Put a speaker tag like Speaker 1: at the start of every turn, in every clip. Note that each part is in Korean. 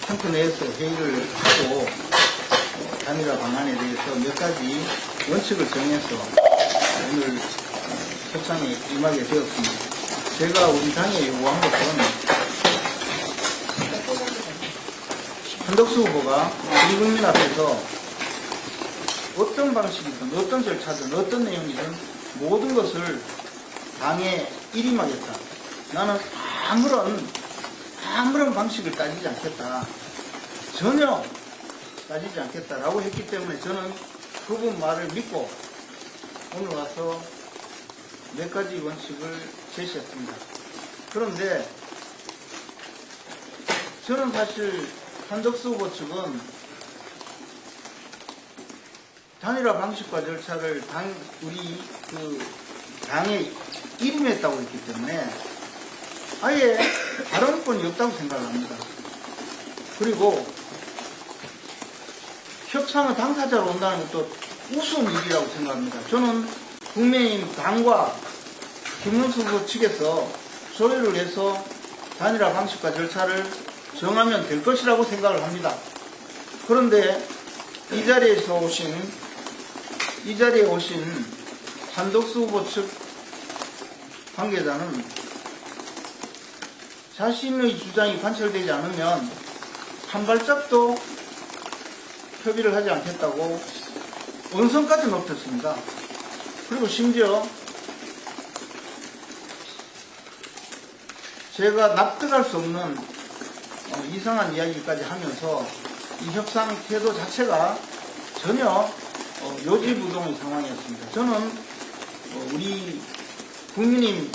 Speaker 1: 캠프 내에서 회의를 하고 단일화 방안에 대해서 몇 가지 원칙을 정해서 오늘 협상에 임하게 되었습니다. 제가 우리 당에 요구한 것은 한덕수 후보가 우리 국민 앞에서 어떤 방식이든 어떤 절차든 어떤 내용이든 모든 것을 당에 일임하겠다. 나는 아무런 방식을 따지지 않겠다. 전혀 따지지 않겠다라고 했기 때문에 저는 그분 말을 믿고 오늘 와서 몇 가지 원칙을 제시했습니다. 그런데 저는 사실 한덕수 후보 측은 단일화 방식과 절차를 우리 당에 일임했다고 했기 때문에 아예 발언권이 없다고 생각을 합니다. 그리고 협상은 당사자로 온다는 것도 우스운 일이라고 생각합니다. 저는 국민의힘 당과 김문수 후보 측에서 조율을 해서 단일화 방식과 절차를 정하면 될 것이라고 생각을 합니다. 그런데 이 자리에 오신 한덕수 후보 측 관계자는 자신의 주장이 관철되지 않으면 한 발짝도 협의를 하지 않겠다고 언성까지 높였습니다. 그리고 심지어 제가 납득할 수 없는 이상한 이야기까지 하면서 이 협상 태도 자체가 전혀 요지부동의 상황이었습니다. 저는 우리 국민의힘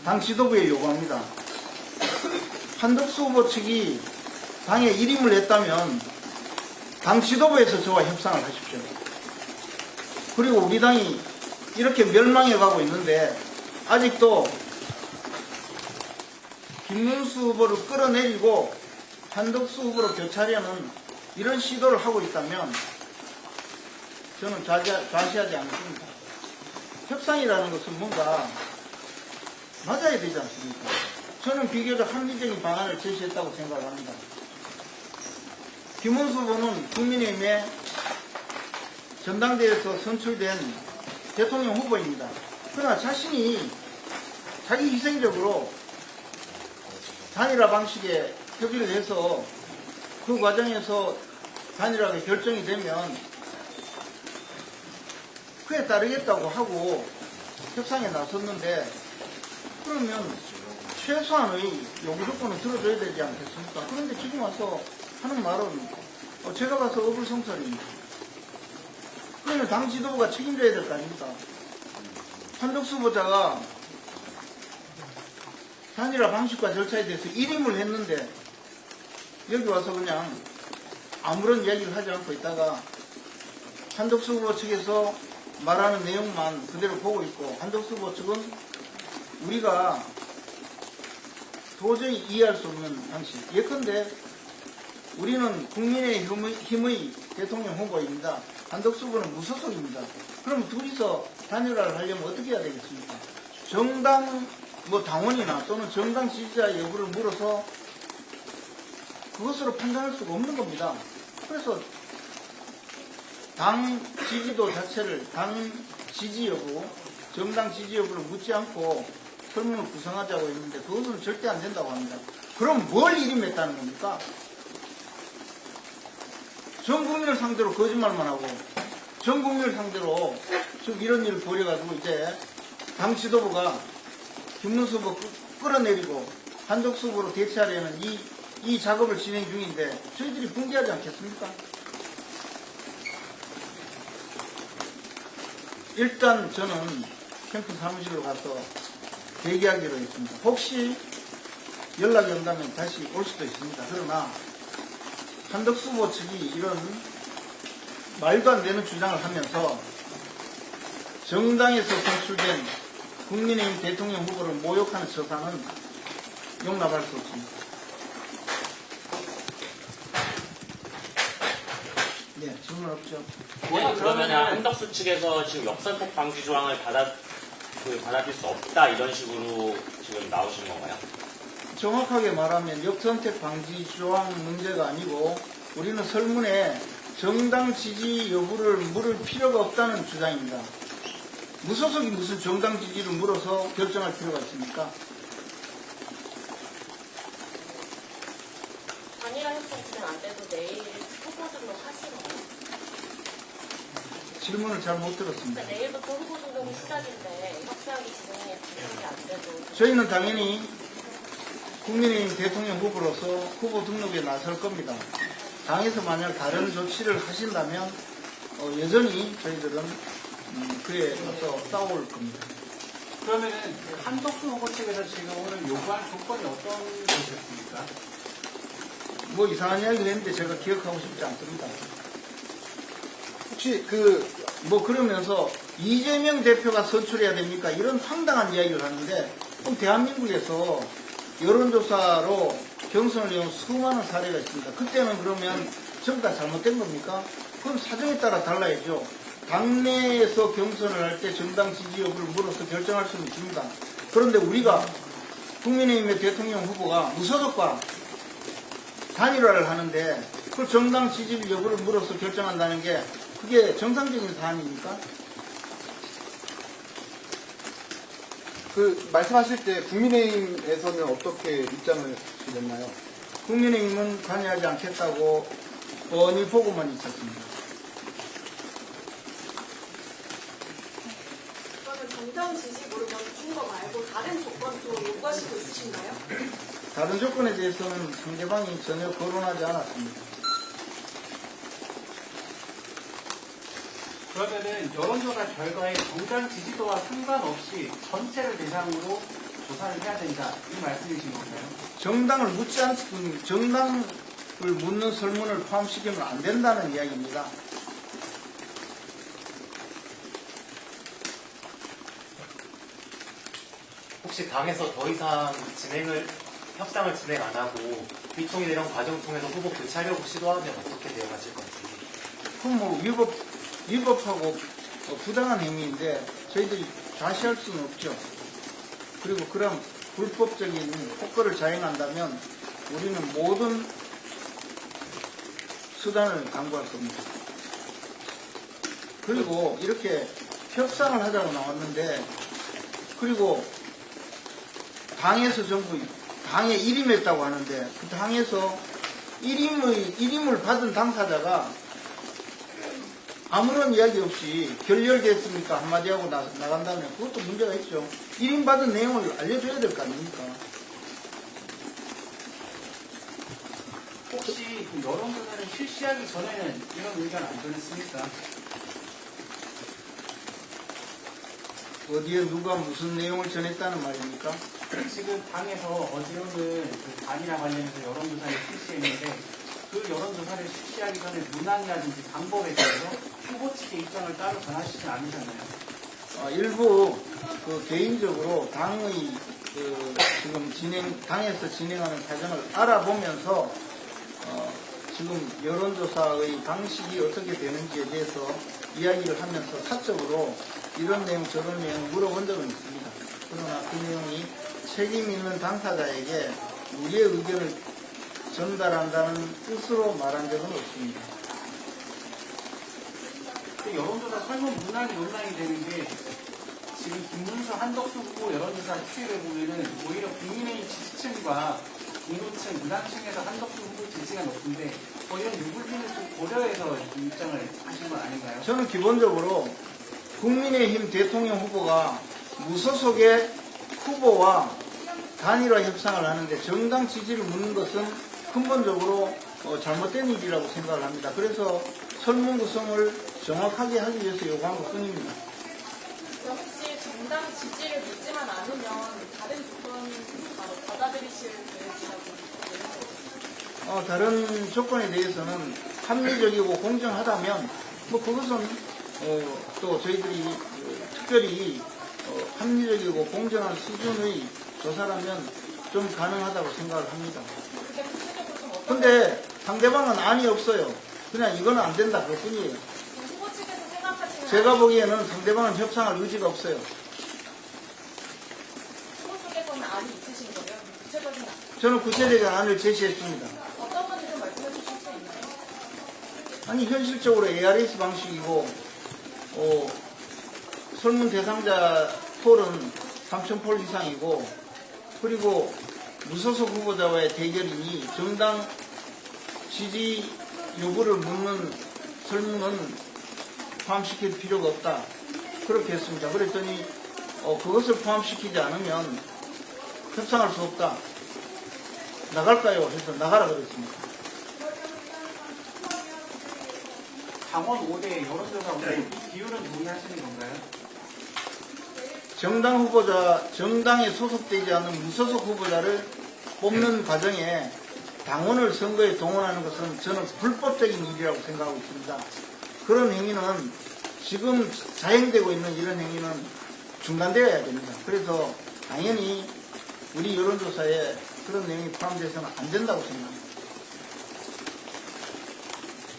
Speaker 1: 당 지도부에 요구합니다. 한덕수 후보 측이 당에 일임을 했다면 당 지도부에서 저와 협상을 하십시오. 그리고 우리 당이 이렇게 멸망해 가고 있는데 아직도 김문수 후보를 끌어내리고 한덕수 후보로 교체하려는 이런 시도를 하고 있다면 저는 좌시하지 않습니다. 협상이라는 것은 뭔가 맞아야 되지 않습니까? 저는 비교적 합리적인 방안을 제시했다고 생각을 합니다. 김문수 후보는 국민의힘의 전당대회에서 선출된 대통령 후보입니다. 그러나 자신이 자기 희생적으로 단일화 방식에 협의를 해서 그 과정에서 단일화가 결정이 되면 그에 따르겠다고 하고 협상에 나섰는데 그러면 최소한의 요구 조건은 들어줘야 되지 않겠습니까? 그런데 지금 와서 하는 말은 제가 봐서 어불성설입니다. 그러면 당 지도부가 책임져야 될 거 아닙니까? 한덕수 후보자가 단일화 방식과 절차에 대해서 일임을 했는데 여기 와서 그냥 아무런 이야기를 하지 않고 있다가 한덕수 후보 측에서 말하는 내용만 그대로 보고 있고 한덕수 후보 측은 우리가 도저히 이해할 수 없는 방식. 예컨대 우리는 국민의힘의 대통령 후보입니다. 한덕수 후보는 무소속입니다. 그럼 둘이서 단일화를 하려면 어떻게 해야 되겠습니까? 정당 당원이나 또는 정당 지지자 여부를 물어서 그것으로 판단할 수가 없는 겁니다. 그래서 당 지지도 자체를 당 지지 여부, 정당 지지 여부를 묻지 않고 설문을 구성하자고 했는데 그것은 절대 안 된다고 합니다. 그럼 뭘 일임했다는 겁니까? 전 국민을 상대로 거짓말만 하고 전 국민을 상대로 지금 이런 일을 벌여가지고 이제 당 지도부가 김문수 후보 끌어내리고 한덕수 후보로 대체하려는 이 작업을 진행 중인데 저희들이 붕괴하지 않겠습니까? 일단 저는 캠프 사무실로 가서 대기하기로 했습니다. 혹시 연락이 온다면 다시 올 수도 있습니다. 그러나 한덕수 후보 측이 이런 말도 안 되는 주장을 하면서 정당에서 선출된 국민의힘 대통령 후보를 모욕하는 서상은 용납할 수 없습니다. 네, 질문 없죠.
Speaker 2: 그러면 한덕수 측에서 지금 역선택 방지 조항을 받아들일 수 없다 이런 식으로 지금 나오신 건가요?
Speaker 1: 정확하게 말하면 역선택 방지 조항 문제가 아니고 우리는 설문에 정당 지지 여부를 물을 필요가 없다는 주장입니다. 무소속이 무슨 정당 지지를 물어서 결정할 필요가 있습니까?
Speaker 3: 단일화 협상 진행 안 돼도 내일 후보 등록 하시나요?
Speaker 1: 질문을 잘 못 들었습니다.
Speaker 3: 그러니까 내일부터 후보 등록이 시작인데 협상이 진행이 안 돼도
Speaker 1: 저희는 당연히 국민의힘 대통령 후보로서 후보 등록에 나설 겁니다. 당에서 만약 다른 조치를 하신다면 여전히 저희들은 그에 맞서 싸울 겁니다.
Speaker 4: 그러면은 한덕수 후보 측에서 지금 오늘 요구한 조건이 어떤 것이었습니까?
Speaker 1: 뭐 이상한 이야기를 했는데 제가 기억하고 싶지 않습니다.
Speaker 5: 혹시
Speaker 1: 뭐 그러면서 이재명 대표가 선출해야 됩니까? 이런 황당한 이야기를 하는데 그럼 대한민국에서 여론조사로 경선을 해온 수많은 사례가 있습니다. 그때는 그러면 전부 다 잘못된 겁니까? 그럼 사정에 따라 달라야죠. 당내에서 경선을 할 때 정당 지지 여부를 물어서 결정할 수는 있습니다. 그런데 우리가 국민의힘의 대통령 후보가 무소속과 단일화를 하는데 그 정당 지지 여부를 물어서 결정한다는 게 그게 정상적인 사안입니까?
Speaker 5: 말씀하실 때 국민의힘에서는 어떻게 입장을 냈나요?
Speaker 1: 국민의힘은 관여하지 않겠다고 뻔히 보고만 있었습니다.
Speaker 6: 그러면 정당 지지 모르면 준 거 말고 다른 조건도 요구하시고 있으신가요?
Speaker 1: 다른 조건에 대해서는 상대방이 전혀 거론하지 않았습니다.
Speaker 4: 그러면은 여론조사 결과에 정당 지지도와 상관없이 전체를 대상으로 조사를 해야 된다 이 말씀이신 건가요?
Speaker 1: 정당을 묻지 않고 정당을 묻는 설문을 포함시키면 안 된다는 이야기입니다.
Speaker 7: 혹시 당에서 더 이상 협상을 진행 안 하고 비통일 이런 과정 통해서 후보 교체하려고 시도하면 어떻게 대응하실 건지.
Speaker 1: 그럼 뭐 위법하고 부당한 행위인데 저희들이 좌시할 수는 없죠. 그리고 그런 불법적인 폭거를 자행한다면 우리는 모든 수단을 강구할 겁니다. 그리고 이렇게 협상을 하자고 나왔는데 그리고 당에서 전부 당에 일임했다고 하는데 그 당에서 일임을 받은 당사자가 아무런 이야기 없이 결렬됐으니까 한마디 하고 나간다면 그것도 문제가 있죠. 일임 받은 내용을 알려줘야 될 거 아닙니까?
Speaker 4: 혹시 그 여론조사를 실시하기 전에는 이런 의견 안 전했습니까?
Speaker 1: 어디에 누가 무슨 내용을 전했다는 말입니까?
Speaker 4: 지금 당에서 어제오늘 그 단일화 관련해서 여론조사를 실시했는데 그 여론조사를 실시하기 전에 문항이라든지 방법에 대해서 후보 측의 입장을 따로 전하시지 않으셨나요?
Speaker 1: 일부 개인적으로 당의 지금 당에서 진행하는 과정을 알아보면서 지금 여론조사의 방식이 어떻게 되는지에 대해서 이야기를 하면서 사적으로 이런 내용 저런 내용 물어본 적은 있습니다. 그러나 그 내용이 책임 있는 당사자에게 우리의 의견을 전달한다는 뜻으로 말한 적은 없습니다.
Speaker 4: 그 여론조사 설문 문항이 논란이 되는 게 지금 김문수 한덕수 후보 여론조사 추이를 보면은 오히려 국민의힘 지지층과 중도층, 무당층에서 한덕수 후보 지지가 높은데 이런 유불리는 좀 고려해서 이 입장을 하신 건 아닌가요?
Speaker 1: 저는 기본적으로 국민의힘 대통령 후보가 무소속의 후보와 단일화 협상을 하는데 정당 지지를 묻는 것은 근본적으로 잘못된 일이라고 생각을 합니다. 그래서 설문 구성을 정확하게 하기 위해서 요구한 것 뿐입니다.
Speaker 6: 그럼 혹시 정당 지지를 묻지만 않으면 다른 조건 받아들이실 계획이라고
Speaker 1: 다른 조건에 대해서는 합리적이고 공정하다면 뭐 그것은 또 저희들이 특별히 합리적이고 공정한 수준의 조사라면 좀 가능하다고 생각을 합니다.
Speaker 6: 그게 구체적으로 좀 어떤
Speaker 1: 근데 상대방은 안이 없어요. 그냥 이거는 안 된다 그뿐이에요.
Speaker 6: 후보 측에서 생각하시는
Speaker 1: 제가 보기에는 상대방은 협상할 의지가 없어요.
Speaker 6: 후보 쪽에서는 안이 있으신 거예요?
Speaker 3: 구체적인
Speaker 1: 저는 구체적인 안을 제시했습니다.
Speaker 3: 어떤 건지 좀 말씀해 주실 수 있나요?
Speaker 1: 아니 현실적으로 ARS 방식이고 설문 대상자 폴은 3,000폴 이상이고 그리고 무소속 후보자와의 대결이니 정당 지지 여부를 묻는 설문은 포함시킬 필요가 없다. 그렇게 했습니다. 그랬더니 그것을 포함시키지 않으면 협상할 수 없다. 나갈까요? 해서 나가라 그랬습니다.
Speaker 4: 당원 5대 여론조사 5대 이 비율은 동의하시는 건가요?
Speaker 1: 정당 후보자, 정당에 소속되지 않은 무소속 후보자를 뽑는 과정에 당원을 선거에 동원하는 것은 저는 불법적인 일이라고 생각하고 있습니다. 그런 행위는 지금 자행되고 있는 이런 행위는 중단되어야 됩니다. 그래서 당연히 우리 여론조사에 그런 내용이 포함돼서는 안 된다고 생각합니다.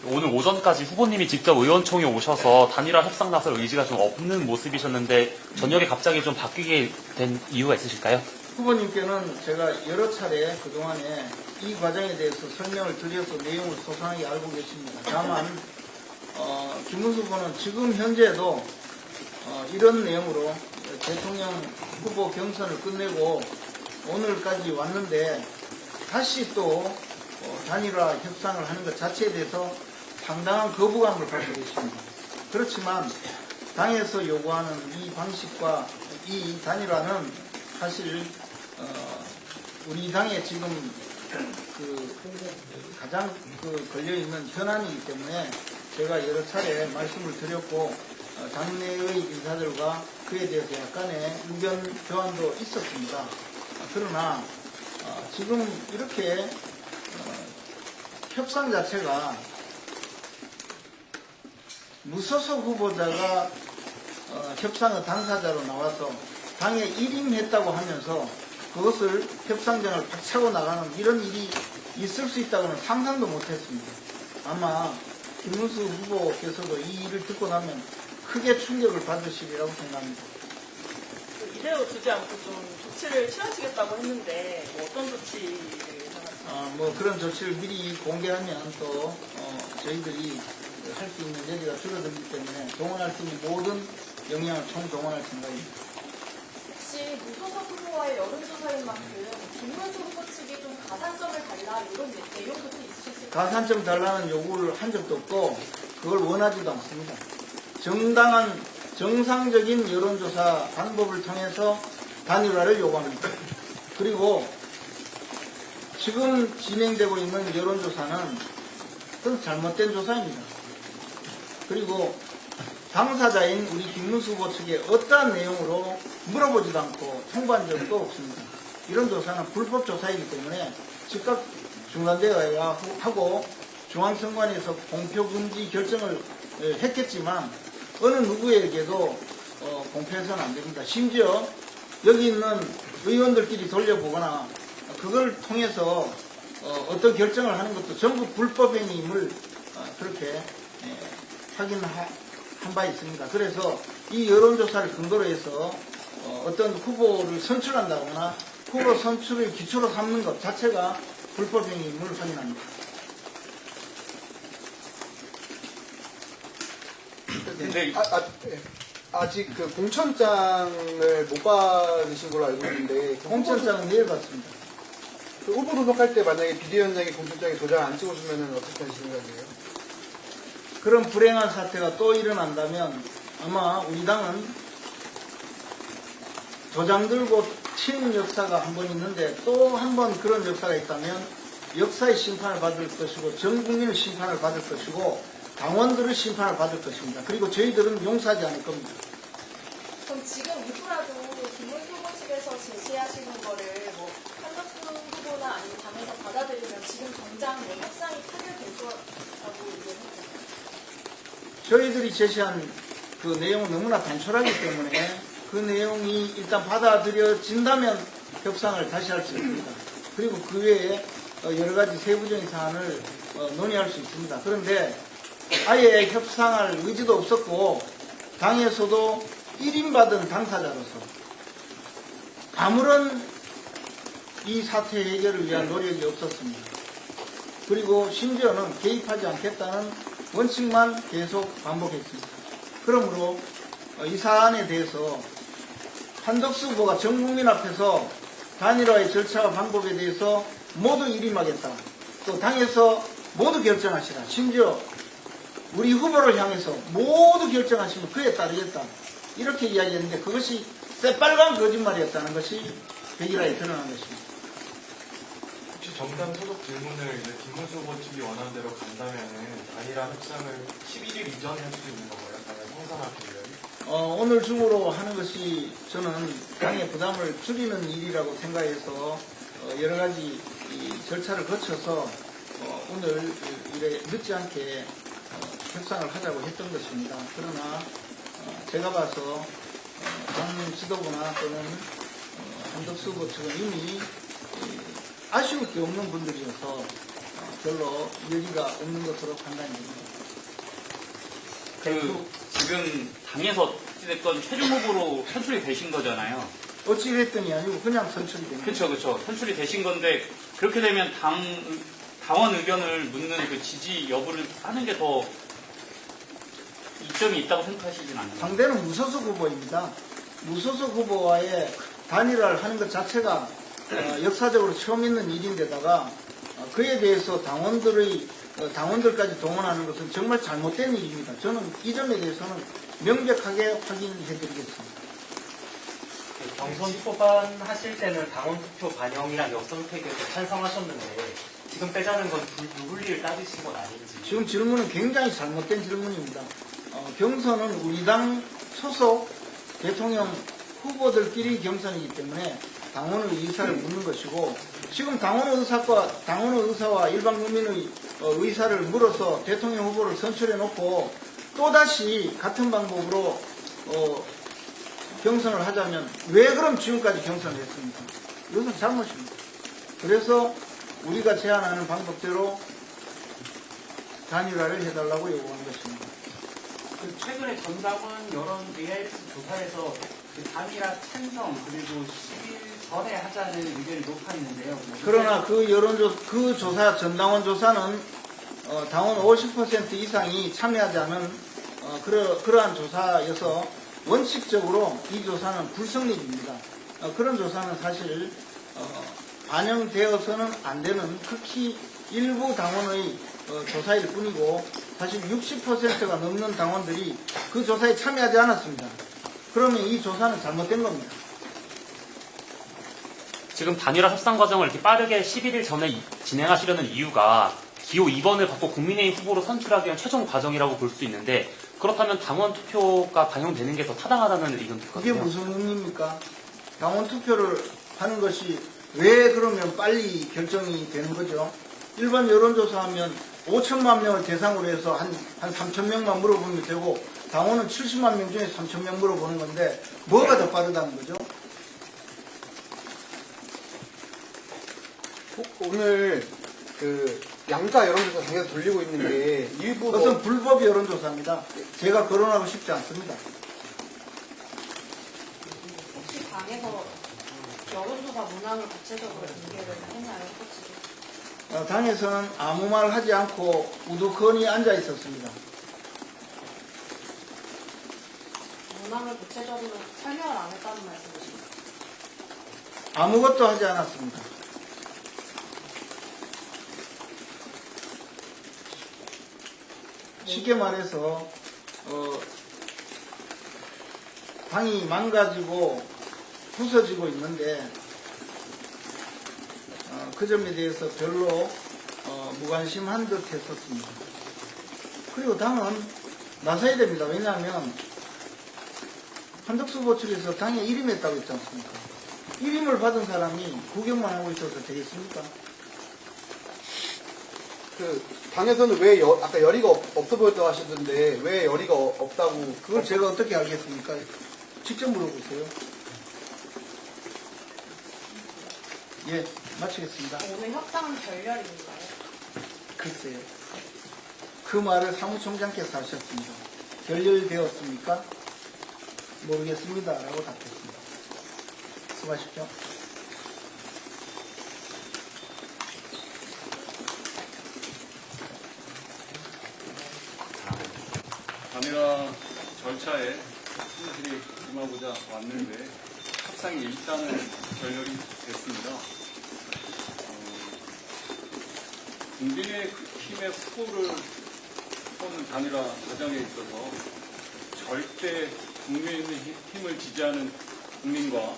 Speaker 2: 오늘 오전까지 후보님이 직접 의원총회 오셔서 단일화 협상 나설 의지가 좀 없는 모습이셨는데 저녁에 갑자기 좀 바뀌게 된 이유가 있으실까요?
Speaker 1: 후보님께는 제가 여러 차례 그동안에 이 과정에 대해서 설명을 드려서 내용을 소상하게 알고 계십니다. 다만 김문수 후보는 지금 현재도 이런 내용으로 대통령 후보 경선을 끝내고 오늘까지 왔는데 다시 또 단일화 협상을 하는 것 자체에 대해서 상당한 거부감을 갖고 계십니다. 그렇지만 당에서 요구하는 이 방식과 이 단일화는 사실 우리 당에 지금 가장 걸려있는 현안이기 때문에 제가 여러 차례 말씀을 드렸고 당내의 인사들과 그에 대해서 약간의 의견 교환도 있었습니다. 그러나 지금 이렇게 협상 자체가 무소속 후보자가 협상의 당사자로 나와서 당에 일임했다고 하면서 그것을 협상장을 박차고 나가는 이런 일이 있을 수 있다고는 상상도 못했습니다. 아마 김문수 후보께서도 이 일을 듣고 나면 크게 충격을 받으시리라고 생각합니다.
Speaker 6: 이대로 두지 않고 좀 조치를 취하시겠다고 했는데 뭐 어떤 조치를 생각하세요?
Speaker 1: 그런 조치를 미리 공개하면 또 저희들이 할 수 있는 여지가 줄어들기 때문에 동원할 수 있는 모든 역량을 총동원할 생각입니다.
Speaker 3: 혹시 무소속 후보와의 여론조사인 만큼 김문수 후보 측이 좀 가산점을 달라 이런 내용도 좀 있으셨을까요?
Speaker 1: 가산점 달라는 요구를 한 적도 없고 그걸 원하지도 않습니다. 정상적인 여론조사 방법을 통해서 단일화를 요구합니다. 그리고 지금 진행되고 있는 여론조사는 그건 잘못된 조사입니다. 그리고 당사자인 우리 김문수 후보 측에 어떠한 내용으로 물어보지도 않고 통보한 적도 없습니다. 이런 조사는 불법 조사이기 때문에 즉각 중단되어야 하고 중앙선관위에서 공표금지 결정을 했겠지만 어느 누구에게도 공표해서는 안 됩니다. 심지어 여기 있는 의원들끼리 돌려보거나 그걸 통해서 어떤 결정을 하는 것도 전부 불법 행위임을 그렇게 확인한 바 있습니다. 그래서 이 여론조사를 근거로 해서 어떤 후보를 선출한다거나 후보 선출을 기초로 삼는 것 자체가 불법 행위임을 확인합니다.
Speaker 2: 네.
Speaker 5: 아직 그 공천장을 못 받으신 걸로 알고 있는데
Speaker 1: 공천장은 내일 받습니다.
Speaker 5: 그 후보 등록할 때 만약에 비대위원장이 공천장에 도장 안 찍어주면 어떻게 하실 생각이에요?
Speaker 1: 그런 불행한 사태가 또 일어난다면 아마 우리 당은 도장 들고 친 역사가 한 번 있는데 또 한 번 그런 역사가 있다면 역사의 심판을 받을 것이고 전 국민의 심판을 받을 것이고 당원들의 심판을 받을 것입니다. 그리고 저희들은 용서하지 않을 겁니다.
Speaker 3: 그럼 지금 이후라도 김문수 후보 측에서 제시하시는 거를 뭐 한덕수 후보나 아니면 당에서 받아들이면 지금 당장 뭐 협상이 타결될 거라고 얘기해요.
Speaker 1: 저희들이 제시한 그 내용은 너무나 단촐하기 때문에 그 내용이 일단 받아들여진다면 협상을 다시 할 수 있습니다. 그리고 그 외에 여러 가지 세부적인 사안을 논의할 수 있습니다. 그런데 아예 협상할 의지도 없었고 당에서도 1인 받은 당사자로서 아무런 이 사태 해결을 위한 노력이 없었습니다. 그리고 심지어는 개입하지 않겠다는 원칙만 계속 반복했습니다. 그러므로 이 사안에 대해서 한덕수 후보가 전 국민 앞에서 단일화의 절차와 방법에 대해서 모두 일임하겠다. 또 당에서 모두 결정하시라. 심지어 우리 후보를 향해서 모두 결정하시면 그에 따르겠다. 이렇게 이야기했는데 그것이 새빨간 거짓말이었다는 것이 백일화에 드러난 것입니다.
Speaker 8: 혹시 정당 소속 질문을 이제 김문수 후보 측이 원하는 대로 간다면은 단일화 협상을 11일 이전에 할 수 있는 건가요? 당의 성산학교를?
Speaker 1: 오늘 중으로 하는 것이 저는 당의 부담을 줄이는 일이라고 생각해서 여러 가지 이 절차를 거쳐서 오늘 이래 늦지 않게 협상을 하자고 했던 것입니다. 그러나 제가 봐서 당 지도부나 또는 한덕수 후보 측은 이미 아쉬울 게 없는 분들이어서 별로 여지가 없는 것으로 판단이 됩니다.
Speaker 9: 지금 당에서 어찌됐건 최종 후보로 선출이 되신 거잖아요.
Speaker 1: 어찌 됐더니 아니고 그냥 선출이 됩니다.
Speaker 9: 그렇죠. 선출이 되신 건데 그렇게 되면 당원 의견을 묻는 그 지지 여부를 하는 게 더 이점이 있다고 생각하시진 않나요?
Speaker 1: 상대는 무소속 후보입니다. 무소속 후보와의 단일화를 하는 것 자체가 역사적으로 처음 있는 일인데다가 그에 대해서 당원들까지 동원하는 것은 정말 잘못된 일입니다. 저는 이 점에 대해서는 명백하게 확인해드리겠습니다.
Speaker 7: 경선 초반 하실 때는 당원 투표 반영이랑 역선택에서 찬성하셨는데 지금 빼자는 건 누굴리를 따지신 건 아닌지.
Speaker 1: 지금 질문은 굉장히 잘못된 질문입니다. 경선은 우리 당 소속 대통령 후보들끼리 경선이기 때문에 당원의 의사를 묻는 것이고 지금 당원의 의사와 일반 국민의 의사를 물어서 대통령 후보를 선출해 놓고 또다시 같은 방법으로 경선을 하자면 왜 그럼 지금까지 경선을 했습니까? 이것은 잘못입니다. 그래서 우리가 제안하는 방법대로 단일화를 해달라고 요구한 것입니다.
Speaker 4: 최근에 전당원 여론 AIS 조사에서 그 단일화 찬성 그리고 10일 전에 하자는 의견이 높았는데요.
Speaker 1: 그러나 그 조사, 전당원 조사는 당원 50% 이상이 참여하지 않은 그러한 조사여서 원칙적으로 이 조사는 불성립입니다. 그런 조사는 사실 반영되어서는 안 되는 극히 일부 당원의 조사일 뿐이고 사실 60%가 넘는 당원들이 그 조사에 참여하지 않았습니다. 그러면 이 조사는 잘못된 겁니다.
Speaker 2: 지금 단일화 협상 과정을 이렇게 빠르게 11일 전에 진행하시려는 이유가 기호 2번을 받고 국민의힘 후보로 선출하기 위한 최종 과정이라고 볼 수 있는데 그렇다면 당원 투표가 반영되는 게 더 타당하다는 의견도
Speaker 1: 그게
Speaker 2: 있거든요.
Speaker 1: 무슨 의미입니까? 당원 투표를 하는 것이 왜 그러면 빨리 결정이 되는 거죠? 일반 여론조사하면 5천만 명을 대상으로 해서 한 3천 명만 물어보면 되고 당원은 70만 명 중에 3천 명 물어보는 건데 뭐가 더 빠르다는 거죠?
Speaker 5: 오늘 그 양자 여론조사 당에서 돌리고 있는데 일부
Speaker 1: 그것은 불법 여론조사입니다. 제가 거론하고 싶지 않습니다.
Speaker 3: 혹시 당에서 여론조사 문항을 구체적으로 공개를 했나요? 혹시?
Speaker 1: 당에서는 아무 말 하지 않고 우두커니 앉아 있었습니다.
Speaker 3: 문항을 구체적으로 설명을 안 했다는 말씀이십니까?
Speaker 1: 아무것도 하지 않았습니다. 쉽게 말해서 당이 망가지고 부서지고 있는데 그 점에 대해서 별로 무관심한 듯 했었습니다. 그리고 당은 나서야 됩니다. 왜냐하면 한덕수 후보 측에서 당에 일임했다고 했지 않습니까? 일임을 받은 사람이 구경만 하고 있어서 되겠습니까?
Speaker 5: 그 당에서는 왜 아까 열의가 없어 보였다고 하시던데 왜 열의가 없다고
Speaker 1: 그걸 제가 어떻게 알겠습니까? 직접 물어보세요. 예, 마치겠습니다.
Speaker 3: 오늘 협상은 결렬인가요?
Speaker 1: 글쎄요. 그 말을 사무총장께서 하셨습니다. 결렬되었습니까? 모르겠습니다. 라고 답했습니다. 수고하십시오.
Speaker 10: 맞는데 협상이 일단은 결렬이 됐습니다. 국민의힘의 후보를 뽑는 단일화 과정에 있어서 절대 국민의힘을 지지하는 국민과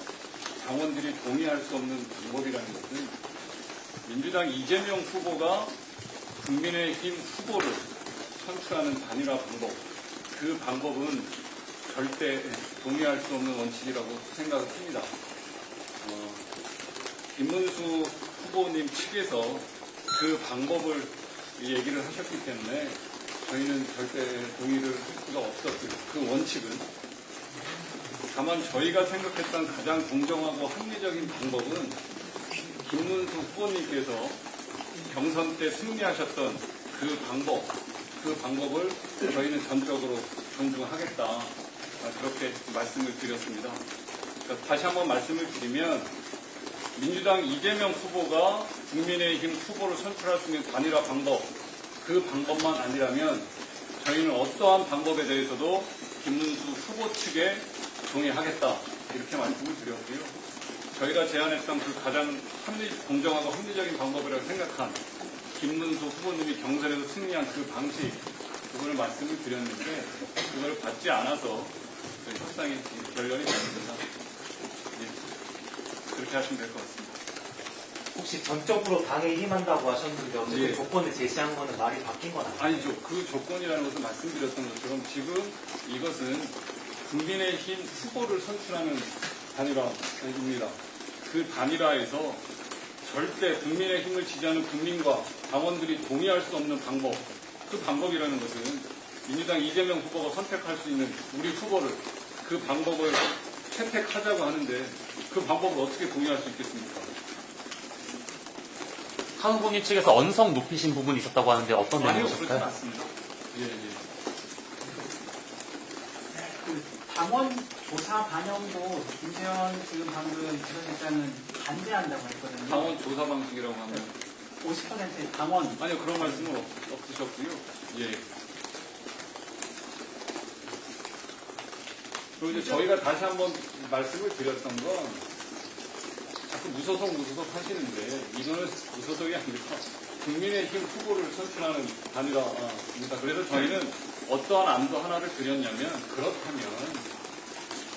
Speaker 10: 당원들이 동의할 수 없는 방법이라는 것은 민주당 이재명 후보가 국민의힘 후보를 선출하는 단일화 방법, 그 방법은 절대 동의할 수 없는 원칙이라고 생각을 합니다. 김문수 후보님 측에서 그 방법을 얘기를 하셨기 때문에 저희는 절대 동의를 할 수가 없었고요. 그 원칙은. 다만 저희가 생각했던 가장 공정하고 합리적인 방법은 김문수 후보님께서 경선 때 승리하셨던 그 방법을 저희는 전적으로 존중하겠다. 그렇게 말씀을 드렸습니다. 그러니까 다시 한번 말씀을 드리면 민주당 이재명 후보가 국민의힘 후보를 선출할 수 있는 단일화 방법, 그 방법만 아니라면 저희는 어떠한 방법에 대해서도 김문수 후보 측에 동의하겠다. 이렇게 말씀을 드렸고요. 저희가 제안했던 그 가장 공정하고 합리적인 방법이라고 생각한 김문수 후보님이 경선에서 승리한 그 방식, 그거를 말씀을 드렸는데 그걸 받지 않아서 저희 협상이 결렬이 됐습니다. 예, 그렇게 하시면 될 것 같습니다.
Speaker 7: 혹시 전적으로 당에 힘한다고 하셨는데 어쨌든
Speaker 10: 예.
Speaker 7: 조건을 제시한 거는 말이 바뀐 건 아니에요?
Speaker 10: 아니죠. 그 조건이라는 것을 말씀드렸던 것처럼 지금 이것은 국민의힘 후보를 선출하는 단일화입니다. 그 단일화에서 절대 국민의힘을 지지하는 국민과 당원들이 동의할 수 없는 방법, 그 방법이라는 것은 민주당 이재명 후보가 선택할 수 있는 우리 후보를 그 방법을 채택하자고 하는데 그 방법을 어떻게 동의할 수 있겠습니까?
Speaker 2: 한 후보님 측에서 언성 높이신 부분이 있었다고 하는데 어떤
Speaker 10: 아니요,
Speaker 2: 내용이실까요?
Speaker 10: 그렇지 않습니다. 예, 예.
Speaker 4: 그 당원 조사 반영도 김재현 지금 방금 지도실장은 반대한다고 했거든요.
Speaker 10: 당원 조사 방식이라고 하면
Speaker 4: 50%의 당원.
Speaker 10: 아니요, 그런 말씀은 없으셨고요. 예. 그리고 이제 저희가 다시 한번 말씀을 드렸던 건 자꾸 무소속 하시는데 이거는 무소속이 아니라 국민의힘 후보를 선출하는 단일화입니다. 그래서 저희는 어떠한 안도 하나를 드렸냐면 그렇다면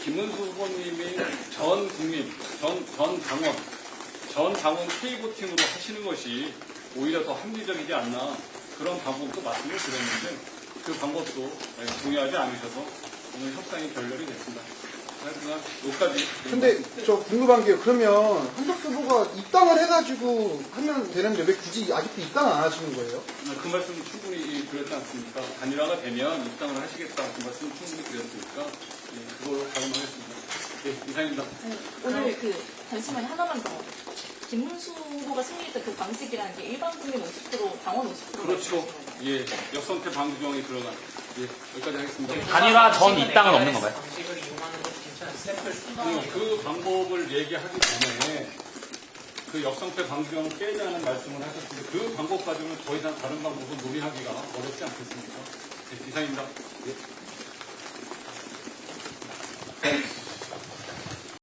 Speaker 10: 김문수 후보님이 전 국민, 전 당원 K보팅으로 하시는 것이 오히려 더 합리적이지 않나 그런 방법도 말씀을 드렸는데 그 방법도 동의하지 않으셔서 오늘 협상이 결렬이 됐습니다. 그래서 여기까지.
Speaker 5: 근데 저 궁금한 게요. 그러면 한덕수 후보가 입당을 해가지고 하면 되는데 왜 굳이 아직도 입당을 안 하시는 거예요?
Speaker 10: 그 말씀 충분히 드렸지 않습니까? 단일화가 되면 입당을 하시겠다. 그 말씀 충분히 드렸으니까 예, 그걸로 가름하겠습니다. 예, 이상입니다.
Speaker 3: 오늘 잠시만요. 하나만 더. 김문수 후보가 승리했던 그 방식이라는 게 일반 국민 50%, 당원 50%.
Speaker 10: 그렇죠. 예, 역선택 방지조항이 들어간. 예, 여기까지 하겠습니다.
Speaker 2: 단일화 전 입당은 없는 건가요?
Speaker 7: 방식을 이용하는 것도 괜찮습니다.
Speaker 10: 그 방법을 얘기하기 전에 그 역선택 방지조항을 깨자는 말씀을 하셨는데 그 방법 가지고는 더 이상 다른 방법을 논의하기가 어렵지 않겠습니까? 예, 이상입니다. 예.